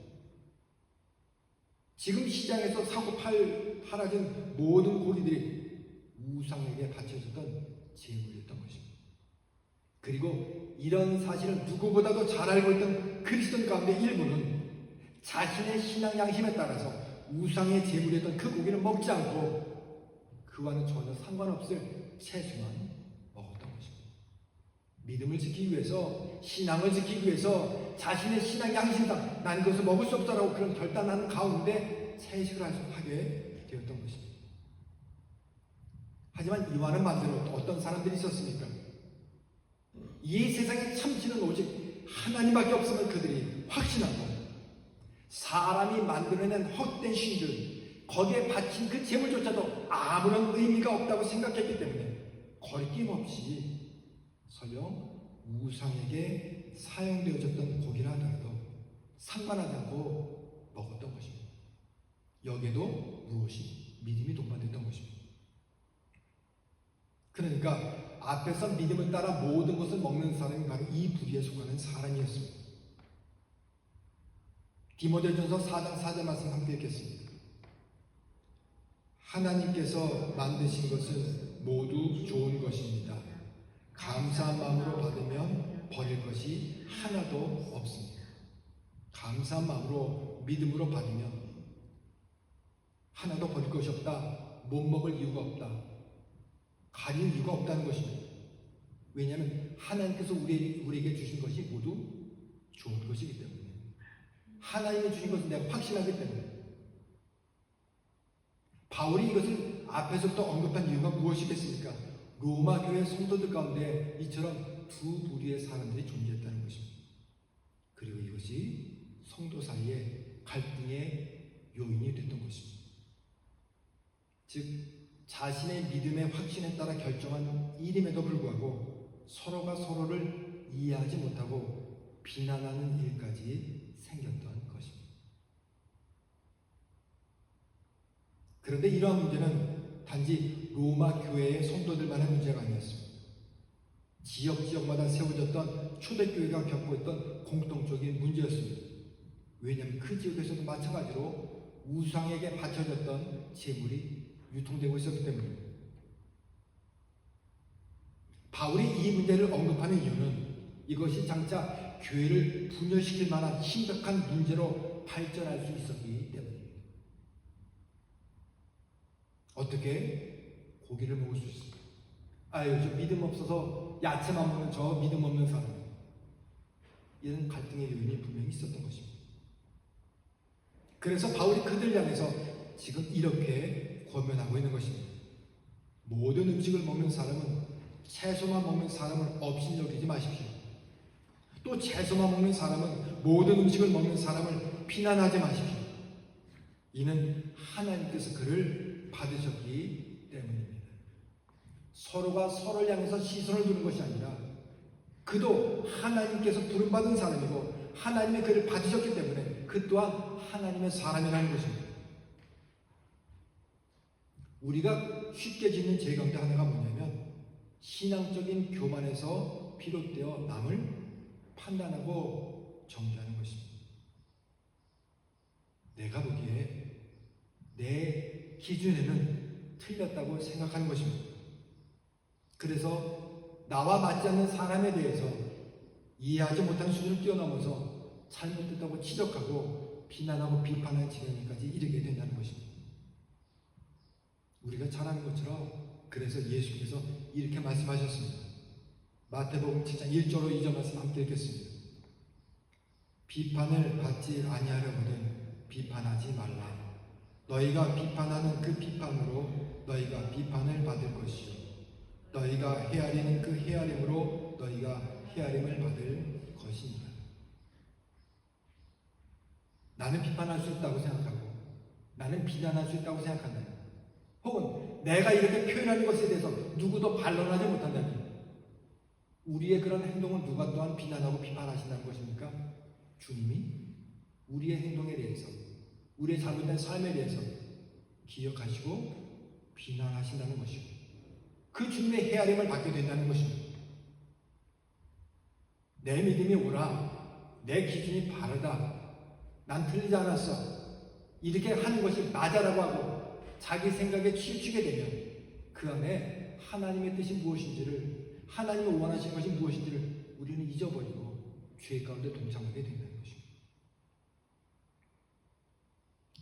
지금 시장에서 사고 팔아진 모든 고기들이 우상에게 바쳐졌던 제물이었던 것입니다. 그리고 이런 사실을 누구보다도 잘 알고 있던 그리스도인 가운데 일부는 자신의 신앙 양심에 따라서 우상의 제물이었던 그 고기를 먹지 않고 그와는 전혀 상관없을 채소만 먹었던 것입니다. 믿음을 지키기 위해서, 신앙을 지키기 위해서 자신의 신앙 양심상 난 그것을 먹을 수 없다라고 그런 결단하는 가운데 채식을 하게 되었던 것입니다. 하지만 이와는 반대로 어떤 사람들이 있었습니까? 이 세상의 참신은 오직 하나님밖에 없음을 그들이 확신하고 사람이 만들어낸 헛된 신들, 거기에 바친 그 제물조차도 아무런 의미가 없다고 생각했기 때문에 거리낌 없이 설령 우상에게 사용되어졌던 고기라 하더라도 상관하지 않고 먹었던 것입니다. 여기에도 무엇이 믿음이 동반됐던 것입니다. 그러니까 앞에서 믿음을 따라 모든 것을 먹는 사람이 바로 이 부류에 속하는 사람이었습니다. 디모데전서 4장 4절 말씀 함께 읽겠습니다. 하나님께서 만드신 것은 모두 좋은 것입니다. 감사한 마음으로 받으면 버릴 것이 하나도 없습니다. 감사한 마음으로 믿음으로 받으면 하나도 버릴 것이 없다. 못 먹을 이유가 없다. 가릴 이유가 없다는 것입니다. 왜냐하면 하나님께서 우리에게 주신 것이 모두 좋은 것이기 때문에, 하나님이 주신 것은 내가 확신하기 때문에. 바울이 이것을 앞에서부터 언급한 이유가 무엇이겠습니까? 로마 교회 성도들 가운데 이처럼 두 부류의 사람들이 존재했다는 것입니다. 그리고 이것이 성도 사이에 갈등의 요인이 됐던 것입니다. 즉 자신의 믿음의 확신에 따라 결정한 일임에도 불구하고 서로가 서로를 이해하지 못하고 비난하는 일까지 생겼던 것입니다. 그런데 이러한 문제는 단지 로마 교회의 성도들만의 문제가 아니었습니다. 지역마다 세워졌던 초대교회가 겪고 있던 공통적인 문제였습니다. 왜냐하면 그 지역에서도 마찬가지로 우상에게 바쳐졌던 제물이 유통되고 있었기 때문입니다. 바울이 이 문제를 언급하는 이유는 이것이 장차 교회를 분열시킬 만한 심각한 문제로 발전할 수 있었기 때문입니다. 어떻게 고기를 먹을 수 있습니까? 아유, 저 믿음 없어서 야채만 먹는 저 믿음 없는 사람. 이런 갈등의 요인이 분명히 있었던 것입니다. 그래서 바울이 그들 향해서 지금 이렇게 권면하고 있는 것입니다. 모든 음식을 먹는 사람은 채소만 먹는 사람을 업신여기지 마십시오. 또 채소만 먹는 사람은 모든 음식을 먹는 사람을 비난하지 마십시오. 이는 하나님께서 그를 받으셨기 때문입니다. 서로가 서로를 향해서 시선을 두는 것이 아니라 그도 하나님께서 부름받은 사람이고 하나님의 그를 받으셨기 때문에 그 또한 하나님의 사람이라는 것입니다. 우리가 쉽게 짓는 죄 가운데 하나가 뭐냐면 신앙적인 교만에서 비롯되어 남을 판단하고 정죄하는 것입니다. 내가 보기에 내 기준에는 틀렸다고 생각하는 것입니다. 그래서 나와 맞지 않는 사람에 대해서 이해하지 못하는 수준을 뛰어넘어서 잘못됐다고 지적하고 비난하고 비판하는 지경까지 이르게 된다는 것입니다. 우리가 잘 아는 것처럼 그래서 예수께서 이렇게 말씀하셨습니다. 마태복음 7장 1절로 2절 말씀 함께 읽겠습니다. 비판을 받지 아니하려거든 비판하지 말라. 너희가 비판하는 그 비판으로 너희가 비판을 받을 것이요 너희가 헤아리는 그 헤아림으로 너희가 헤아림을 받을 것이니라. 나는 비판할 수 있다고 생각하고 나는 비난할 수 있다고 생각한다. 혹은 내가 이렇게 표현하는 것에 대해서 누구도 반론하지 못한다면 우리의 그런 행동을 누가 또한 비난하고 비판하신다는 것입니까? 주님이 우리의 행동에 대해서, 우리의 잘못된 삶에 대해서 기억하시고 비난하신다는 것이고, 그 주님의 헤아림을 받게 된다는 것입니다. 내 믿음이 옳아, 내 기준이 바르다, 난 틀리지 않았어, 이렇게 하는 것이 맞아라고 하고 자기 생각에 치우치게 되면 그 안에 하나님의 뜻이 무엇인지를, 하나님이 원하시는 것이 무엇인지를 우리는 잊어버리고 죄 가운데 동참하게 된다는 것입니다.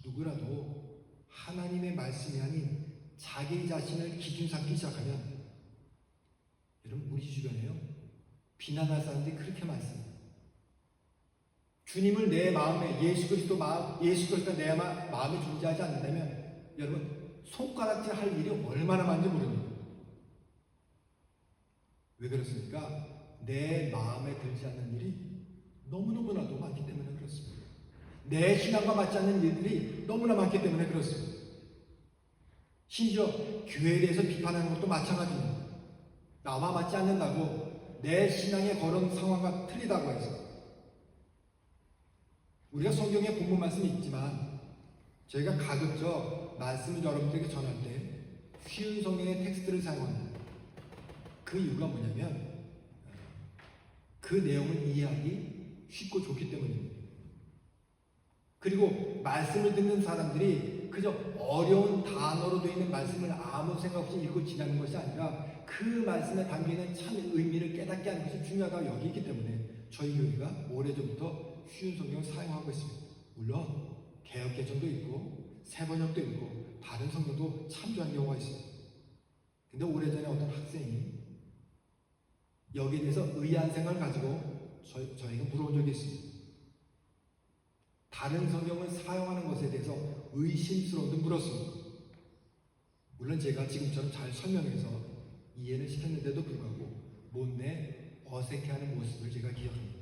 누구라도 하나님의 말씀이 아닌 자기 자신을 기준 삼기 시작하면, 여러분 우리 주변에요 비난할 사람들이 그렇게 많습니다. 주님을 내 마음에, 예수 그리스도가 내 마음에 존재하지 않는다면 여러분 손가락질 할 일이 얼마나 많은지 모릅니다. 왜 그렇습니까? 내 마음에 들지 않는 일이 너무너무나도 많기 때문에 그렇습니다. 내 신앙과 맞지 않는 일들이 너무나 많기 때문에 그렇습니다. 심지어 교회에 대해서 비판하는 것도 마찬가지입니다. 나와 맞지 않는다고, 내 신앙의 걸은 상황과 틀리다고 해서. 우리가 성경에 본문 말씀이 있지만 저희가 가급적 말씀을 여러분들에게 전할 때 쉬운 성경의 텍스트를 사용합니다. 그 이유가 뭐냐면 그 내용을 이해하기 쉽고 좋기 때문입니다. 그리고 말씀을 듣는 사람들이 그저 어려운 단어로 되어 있는 말씀을 아무 생각 없이 읽고 지나는 것이 아니라 그 말씀에 담겨있는 참 의미를 깨닫게 하는 것이 중요하다고 여기기 때문에 저희 교회가 오래전부터 쉬운 성경을 사용하고 있습니다. 물론 개역개정도 있고 새번역도 있고 다른 성경도 참조한 경우가 있습니다. 근데 오래전에 어떤 학생이 여기에 대해서 의아한 생각을 가지고 저희가 물어본 적이 있습니다. 다른 성경을 사용하는 것에 대해서 의심스러워도 물었습니다. 물론 제가 지금처럼 잘 설명해서 이해를 시켰는데도 불구하고 못내 어색해하는 모습을 제가 기억합니다.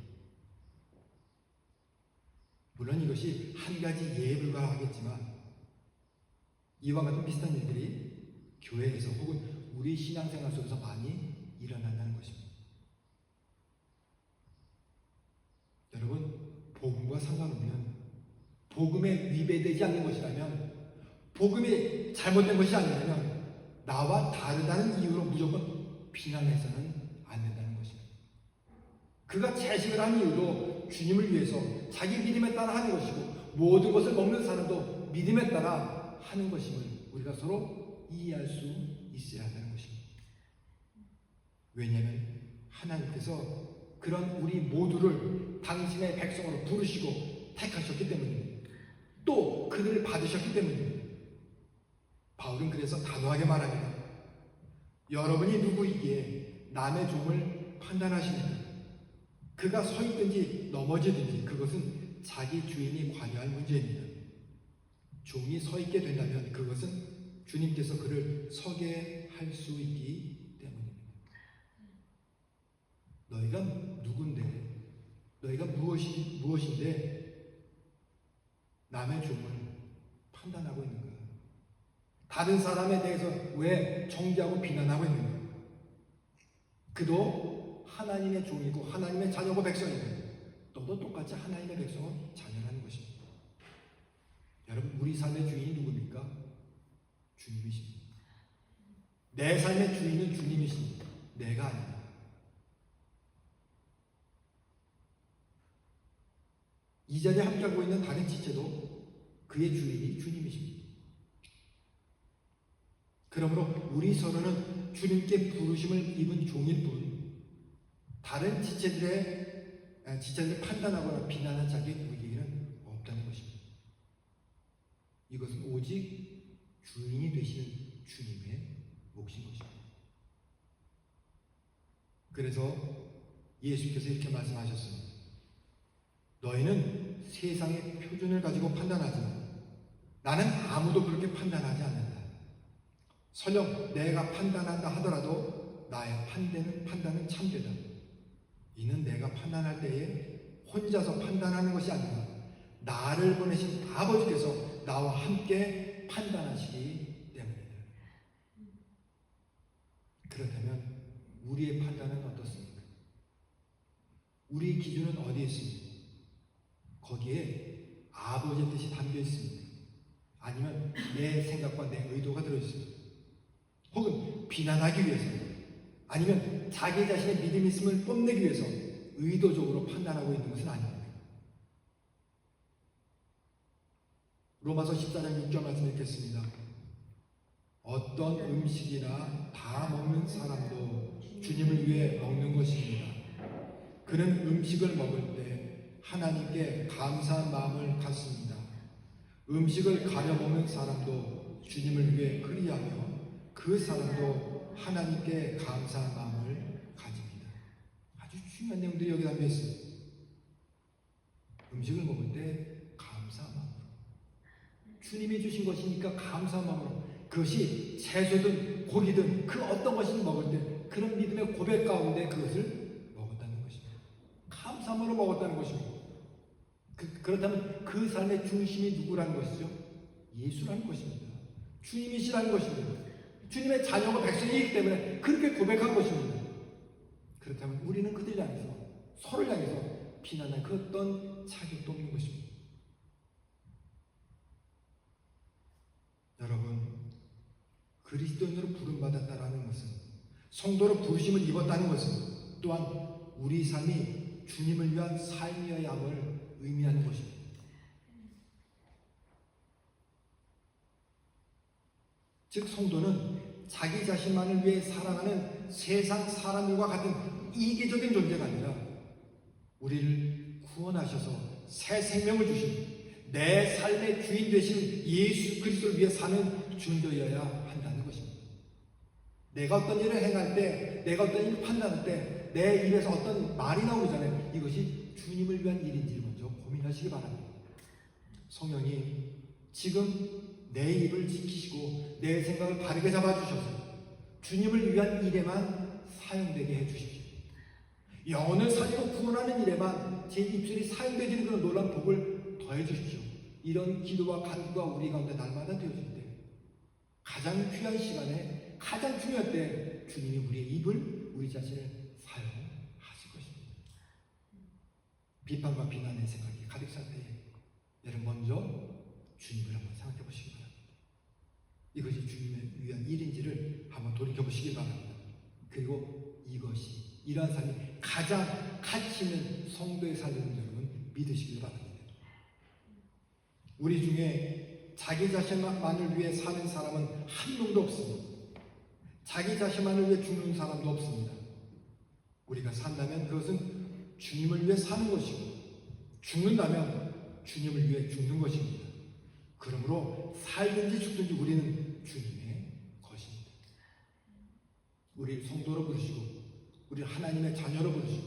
물론 이것이 한 가지 예에 불과하겠지만 이와 같은 비슷한 일들이 교회에서 혹은 우리 신앙생활 속에서 많이 일어난다는 것입니다. 여러분, 복음과 상관없는, 복음에 위배되지 않는 것이라면, 복음이 잘못된 것이 아니라면 나와 다르다는 이유로 무조건 비난해서는 안 된다는 것입니다. 그가 채식을 한 이유도 주님을 위해서 자기 믿음에 따라 하는 것이고 모든 것을 먹는 사람도 믿음에 따라 하는 것임을 우리가 서로 이해할 수 있어야 한다는 것입니다. 왜냐하면 하나님께서 그런 우리 모두를 당신의 백성으로 부르시고 택하셨기 때문입니다. 또 그들을 받으셨기 때문입니다. 바울은 그래서 단호하게 말합니다. 여러분이 누구이기에 남의 종을 판단하십니까? 그가 서 있든지 넘어지든지 그것은 자기 주인이 관여할 문제입니다. 종이 서 있게 된다면 그것은 주님께서 그를 서게 할 수 있기 때문입니다. 너희가 누군데, 너희가 무엇인데 남의 종을 판단하고 있는가? 다른 사람에 대해서 왜 정죄하고 비난하고 있는가? 그도 하나님의 종이고 하나님의 자녀고 백성이고 너도 똑같이 하나님의 백성을 자녀라는 것입니다. 여러분, 우리 삶의 주인이 누굽니까? 주님이십니다. 내 삶의 주인은 주님이십니다. 내가 아닙니다. 이 자리에 함께하고 있는 다른 지체도 그의 주인이 주님이십니다. 그러므로 우리 서로는 주님께 부르심을 입은 종일 뿐 다른 지체들을 판단하거나 비난한 자격이 우리에게는 없다는 것입니다. 이것은 오직 주인이 되시는 주님의 몫인 것입니다. 그래서 예수께서 이렇게 말씀하셨습니다. 너희는 세상의 표준을 가지고 판단하지만 나는 아무도 그렇게 판단하지 않는다. 설령 내가 판단한다 하더라도 나의 판단은 참되다. 이는 내가 판단할 때에 혼자서 판단하는 것이 아니라 나를 보내신 아버지께서 나와 함께 판단하시기 때문입니다. 그렇다면 우리의 판단은 어떻습니까? 우리의 기준은 어디에 있습니까? 거기에 아버지의 뜻이 담겨 있습니다. 아니면 내 생각과 내 의도가 들어있습니다. 혹은 비난하기 위해서, 아니면 자기 자신의 믿음 있음을 뽐내기 위해서 의도적으로 판단하고 있는 것은 아닙니다. 로마서 14장 6절 말씀 읽겠습니다. 어떤 음식이나 다 먹는 사람도 주님을 위해 먹는 것입니다. 그는 음식을 먹을 때 하나님께 감사한 마음을 갖습니다. 음식을 가려 먹는 사람도 주님을 위해 그리하며 그 사람도 하나님께 감사한 마음을 가집니다. 아주 중요한 내용들이 여기 담겨 있습니다. 음식을 먹을 때 감사한 마음으로, 주님이 주신 것이니까 감사한 마음으로, 그것이 채소든 고기든 그 어떤 것이든 먹을 때 그런 믿음의 고백 가운데 그것을 먹었다는 것입니다. 감사함으로 먹었다는 것입니다. 그렇다면 그 삶의 중심이 누구라는 것이죠? 예수라는 것입니다. 주님이시라는 것입니다. 주님의 자녀가 백성이기 때문에 그렇게 고백한 것입니다. 그렇다면 우리는 그들 향해서, 서로를 향해서 비난할 그 어떤 자격도 없는 것입니다. 여러분, 그리스도인으로 부름받았다라는 것은, 성도로 부르심을 입었다는 것은 또한 우리 삶이 주님을 위한 삶이어야 함을 의미하는 것입니다. 즉 성도는 자기 자신만을 위해 살아가는 세상 사람들과 같은 이기적인 존재가 아니라 우리를 구원하셔서 새 생명을 주신 내 삶의 주인 되신 예수 그리스도를 위해 사는 존재여야 한다는 것입니다. 내가 어떤 일을 행할 때, 내가 어떤 일을 판단할 때 내 입에서 어떤 말이 나오잖아요. 이것이 주님을 위한 일인지 먼저 고민하시기 바랍니다. 성령이 지금 내 입을 지키시고 내 생각을 바르게 잡아주셔서 주님을 위한 일에만 사용되게 해주십시오. 영혼을 살리고 구원하는 일에만 제 입술이 사용되지는 그런 놀라운 복을 더해 주십시오. 이런 기도와 간구가 우리 가운데 날마다 되어질 때, 가장 귀한 시간에, 가장 중요할 때 주님이 우리의 입을, 우리 자신을 사용하실 것입니다. 비판과 비난의 생각이 가득 찰 때에 여러분 먼저 주님을 한번 생각해 보시기 바랍니다. 이것이 주님을 위한 일인지를 한번 돌이켜 보시기 바랍니다. 그리고 이것이, 이러한 삶이 가장 가치 있는 성도의 삶인 여러분 믿으시길 바랍니다. 우리 중에 자기 자신만을 위해 사는 사람은 한 명도 없습니다. 자기 자신만을 위해 죽는 사람도 없습니다. 우리가 산다면 그것은 주님을 위해 사는 것이고, 죽는다면 주님을 위해 죽는 것입니다. 그러므로 살든지 죽든지 우리는 주님의 것입니다. 우리 성도로 부르시고 우리 하나님의 자녀로 부르시고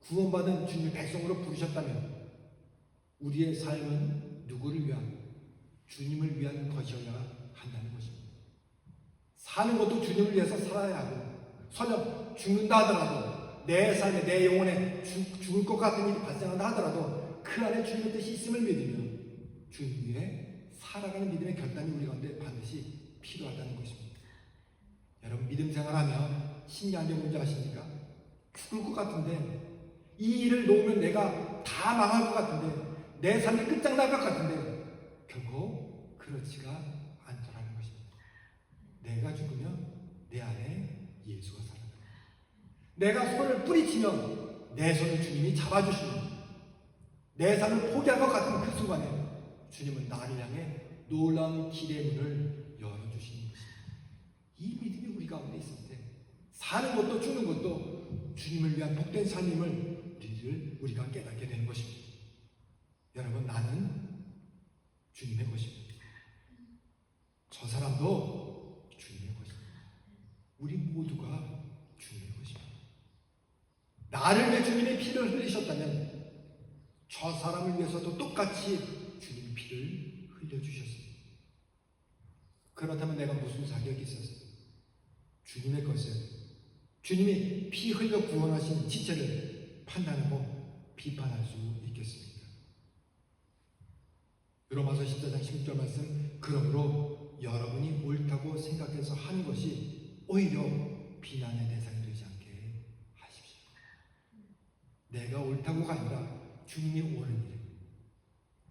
구원받은 주님의 백성으로 부르셨다면 우리의 삶은 누구를 위한, 주님을 위한 것이어야 한다는 것입니다. 사는 것도 주님을 위해서 살아야 하고, 설령 죽는다 하더라도 내 삶에, 내 영혼에 죽을 것 같은 일이 발생한다 하더라도 그 안에 주님의 뜻이 있음을 믿으며 주님 위해 살아가는 믿음의 결단이 우리 가운데 반드시 필요하다는 것입니다. 여러분 믿음 생활하면 신기한 게 뭔지 아십니까? 죽을 것 같은데, 이 일을 놓으면 내가 다 망할 것 같은데, 내 삶이 끝장날 것 같은데 결코 그렇지가 않더라는 것입니다. 내가 죽으면 내 안에 예수가 살아나요. 내가 손을 뿌리치면 내 손을 주님이 잡아주십니다. 내 삶을 포기할 것 같은 그 순간에 주님은 나를 향해 놀라운 길의 문을 열어주시는 것입니다. 이 믿음이 우리 가운데 있을 때 사는 것도 죽는 것도 주님을 위한 복된 삶임을 우리가 깨닫게 되는 것입니다. 여러분, 나는 주님의 것입니다. 저 사람도 주님의 것입니다. 우리 모두가 주님의 것입니다. 나를 위해 주님의 피를 흘리셨다면 저 사람을 위해서도 똑같이 주님의 피를 흘려주셨습니다. 그렇다면 내가 무슨 자격이 있어서 주님의 것을, 주님이 피 흘려 구원하신 지체를 판단하고 비판할 수 있겠습니까? 로마서 14장 16절 말씀, 그러므로 여러분이 옳다고 생각해서 하는 것이 오히려 비난의 대상이 되지 않게 하십시오. 내가 옳다고가 아니라 주님이 옳은 일,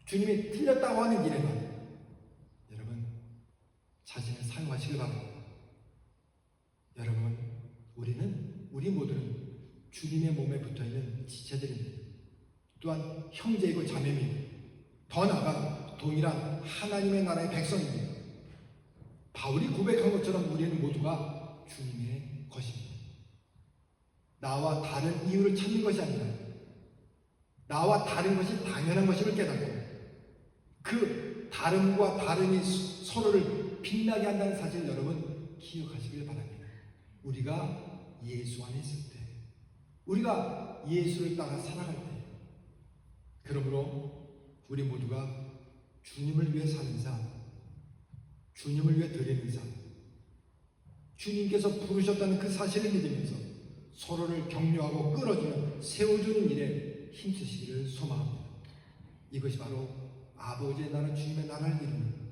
주님이 틀렸다고 하는 일에만 여러분 자신을 사용하시길 바랍니다. 여러분, 우리 모두는 주님의 몸에 붙어있는 지체들입니다. 또한 형제이고 자매입니다. 더 나아가 동일한 하나님의 나라의 백성입니다. 바울이 고백한 것처럼 우리는 모두가 주님의 것입니다. 나와 다른 이유를 찾는 것이 아니라 나와 다른 것이 당연한 것임을 깨닫고 그 다름과 다름이 서로를 빛나게 한다는 사실 여러분 기억하시길 바랍니다. 우리가 예수 안에 있을 때, 우리가 예수를 따라 살아갈 때, 그러므로 우리 모두가 주님을 위해 사는 삶, 주님을 위해 드리는 삶, 주님께서 부르셨다는 그 사실을 믿으면서 서로를 격려하고 끌어주는, 세워주는 일에 힘쓰시기를 소망합니다. 이것이 바로 아버지의 나라, 주님의 나라를 이루는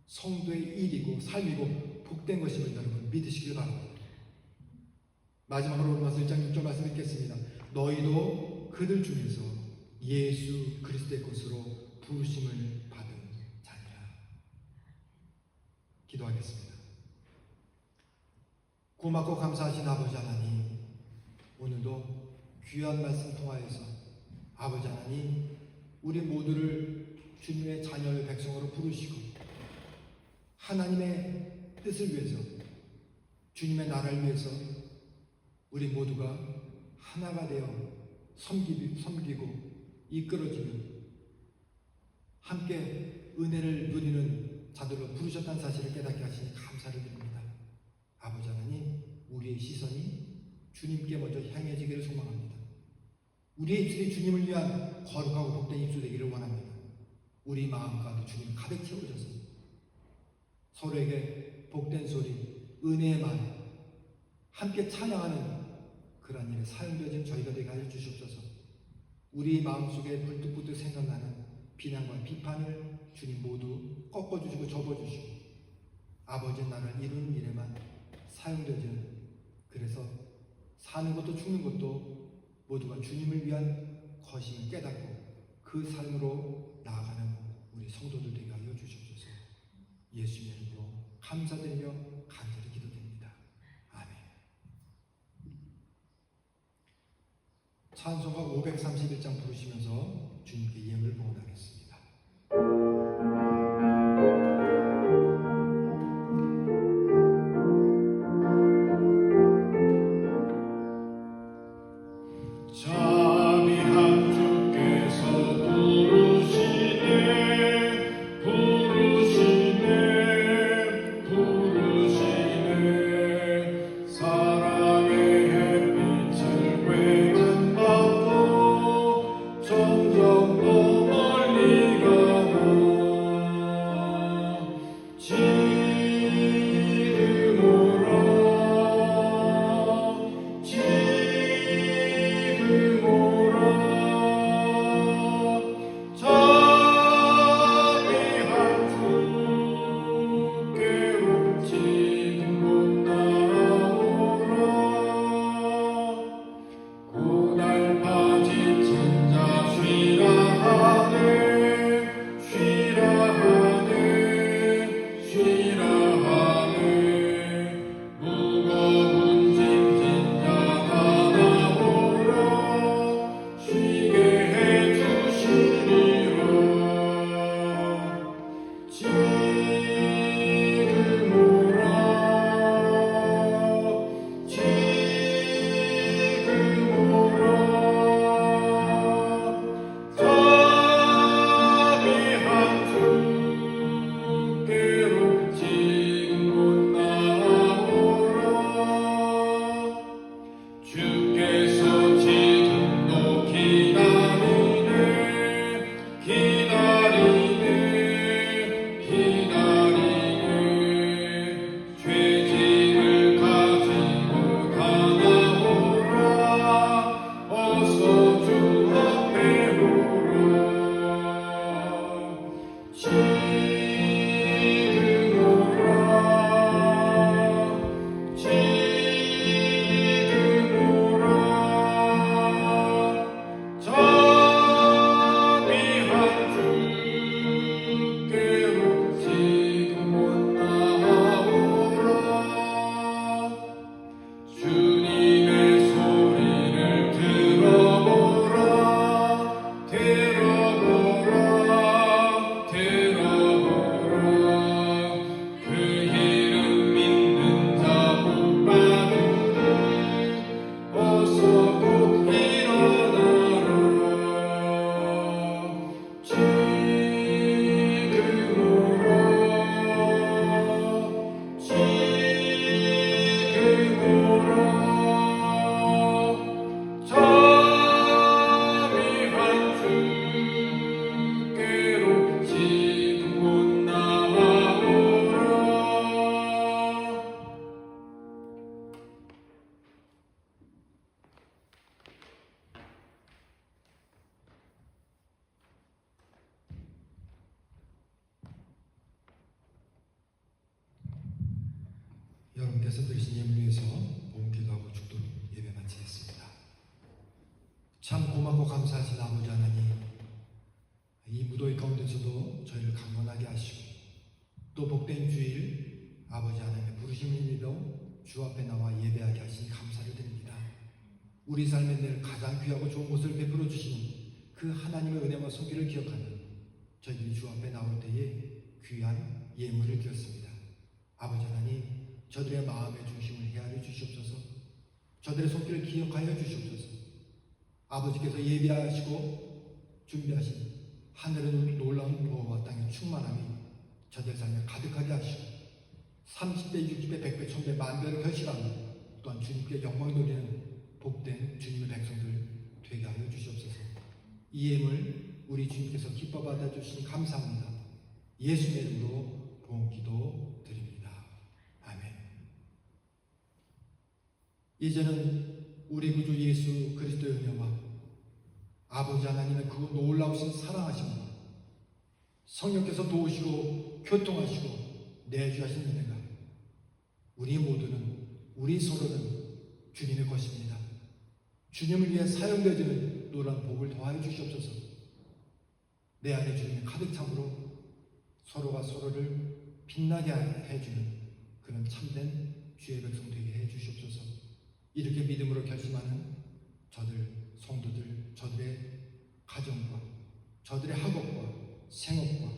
성도의 일이고 삶이고 복된 것임을 여러분 믿으시길 바랍니다. 마지막으로 로마서 1장 6절 말씀 읽겠습니다. 너희도 그들 중에서 예수 그리스도의 것으로 부르심을 받은 자니라. 기도하겠습니다. 고맙고 감사하신 아버지 하나님, 오늘도 귀한 말씀 통하여서 아버지 하나님, 우리 모두를 주님의 자녀의 백성으로 부르시고 하나님의 뜻을 위해서, 주님의 나라를 위해서 우리 모두가 하나가 되어 섬기고 이끌어지며 함께 은혜를 누리는 자들로 부르셨다는 사실을 깨닫게 하시니 감사를 드립니다. 아버지 하나님, 우리의 시선이 주님께 먼저 향해지기를 소망합니다. 우리의 입술이 주님을 위한 거룩하고 복된 입술 되기를 원합니다. 우리 마음과도 주님 가득 채워져서 서로에게 복된 소리, 은혜의 말 함께 찬양하는 그러한 일에 사용되어진 저희가 되게 하여 주시옵소서. 우리 마음속에 불뚝불뚝 생각나는 비난과 비판을 주님 모두 꺾어주시고 접어주시고 아버지의 나라를 이루는 일에만 사용되어지는, 그래서 사는 것도 죽는 것도 모두가 주님을 위한 것임을 깨닫고 그 삶으로 나아가는 우리 성도들 되게 하여 주시옵소서. 예수님의 이름으로 감사드리며 간절히 기도드립니다. 아멘. 찬송가 531장 부르시면서 주님께 예물을 봉헌하겠습니다. 자비한 주께서 부르시네 사랑의 햇빛을 외면받고 점점 더 멀리 여러분께서 드리신 예물 위해서 봉기도하고 죽도록 예배 마치겠습니다. 참 고맙고 감사하신 아버지 하나님, 이 무더위 가운데서도 저희를 강건하게 하시고 또 복된 주일 아버지 하나님의 부르심을 믿어 주 앞에 나와 예배하게 하시니 감사를 드립니다. 우리 삶에 늘 가장 귀하고 좋은 것을 베풀어 주시는 그 하나님의 은혜와 손길을 기억하는 저희들이 주 앞에 나올 때에 귀한 예물을 드렸습니다. 아버지 하나님, 저들의 마음의 중심을 헤아려 주시옵소서. 저들의 손길을 기억하여 주시옵소서. 아버지께서 예비하시고 준비하신 하늘은 놀라운 보호와 땅의 충만함이 저들의 삶에 가득하게 하시고 30배, 60배, 100배, 1000배, 만배를 결실하고 또한 주님께 영광 돌리는 복된 주님의 백성들 되게 하여 주시옵소서. 이 예물 우리 주님께서 기뻐 받아주시니 감사합니다. 예수의 이름으로 봉기도 드립니다. 아멘. 이제는 우리 구주 예수 그리스도의 은혜와 아버지 하나님의 그 놀라우신 사랑하심과 성령께서 도우시고 교통하시고 내주하신 은혜가 우리 모두는, 우리 서로는 주님의 것입니다. 주님을 위해 사용되어지는 노란 복을 더하여 주시옵소서. 내 안에 주님의 가득 참으로 서로가 서로를 빛나게 해주는 그런 참된 주의 백성 되게 해 주시옵소서. 이렇게 믿음으로 결심하는 저들, 성도들, 저들의 가정과 저들의 학업과 생업과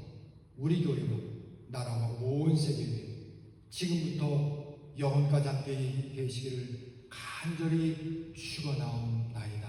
우리 교회와 나라와 온 세계에 지금부터 영원까지 함께 계시기를 간절히 축원하옵나이다.